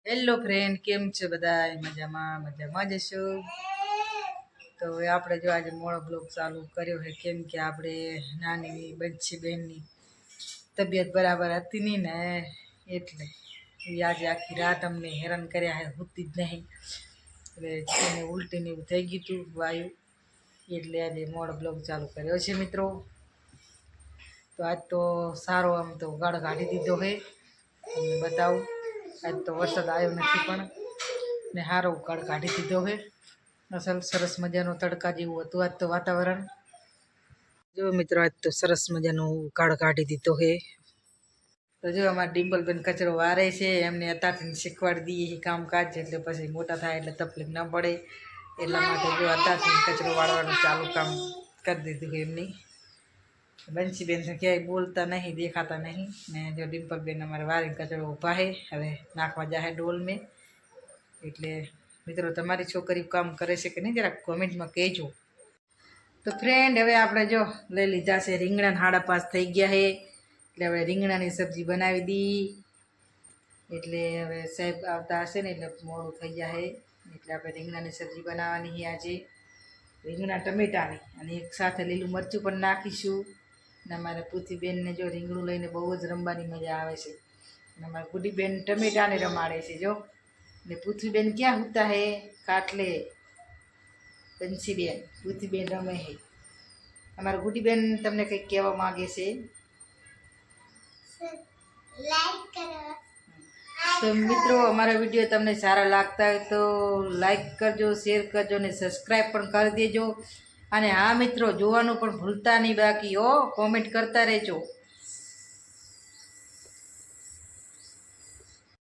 Hello friend, કેમ છે બધા? મજામાં મજામાં જશો. તો હવે આપણે જો આજે મોડો બ્લોગ ચાલુ કર્યો છે, કેમ કે આપણે નાની બંછી બહેનની તબિયત બરાબર હતી નહીં ને, એટલે આજે આખી રાત અમને હેરાન કર્યા છે, હોતી જ નહીં. એટલે એને ઉલટીને એવું થઈ ગયું હતું વાયુ, એટલે આજે મોડો બ્લોગ ચાલુ કર્યો છે મિત્રો. તો આજ તો સારો આમ તો ગાળ કાઢી દીધો છે, તમને બતાવું. આજ તો વરસાદ આવ્યો નથી પણ ને સારો ઉકાળ કાઢી દીધો છે. અસલ સરસ મજાનો તડકા જેવું હતું આજ તો વાતાવરણ. જો મિત્રો, આજ તો સરસ મજાનો ઉકાળ કાઢી દીધો છે. તો જો અમારા ડિમ્પલબેન કચરો વારે છે, એમને અત્યારથી શીખવાડી દઈએ કામકાજ, એટલે પછી મોટા થાય એટલે તકલીફ ના પડે. એટલા માટે જો અત્યારથી કચરો વાળવાનું ચાલુ કામ કરી દીધું છે એમની. બંસીબેન તો ક્યાંય બોલતા નહીં, દેખાતા નહીં ને. જો ડિમ્પલબેન અમારે વારીને કચરો ઊભા છે, હવે નાખવા જાય ડોલ મેં. એટલે મિત્રો, તમારી છોકરી કામ કરે છે કે નહીં જરાક કોમેન્ટમાં કહેજો. તો ફ્રેન્ડ, હવે આપણે જો લઈ લીધા છે રીંગણા. 5:30 થઈ ગયા છે, એટલે હવે રીંગણાની સબ્જી બનાવી દી. એટલે હવે સાહેબ આવતા હશે ને એટલે મોડું થઈ જાય, એટલે આપણે રીંગણાની સબ્જી બનાવવાની છે આજે. રીંગણા ટમેટાની, અને એક સાથે લીલું મરચું પણ નાખીશું. અને અમારા પૃથ્વીબેનને જો રીંગણું લઈને બહુ જ રમવાની મજા આવે છે. અને અમારા ગુડીબેન ટમેટાને રમાડે છે જો. ને પૃથ્વીબેન ક્યાં હોતા હે? કાટલે. બંસીબેન પૃથ્વીબેન રમે છે. અમારા ગુડીબેન તમને કંઈક કહેવા માગે છે. તો મિત્રો, અમારા વિડીયો તમને સારા લાગતા હોય તો લાઈક કરજો, શેર કરજો ને સબસ્ક્રાઈબ પણ કરી દેજો. અને હા મિત્રો, જોવાનું પણ ભૂલતા નહીં બાકી હો, કોમેન્ટ કરતા રહેજો.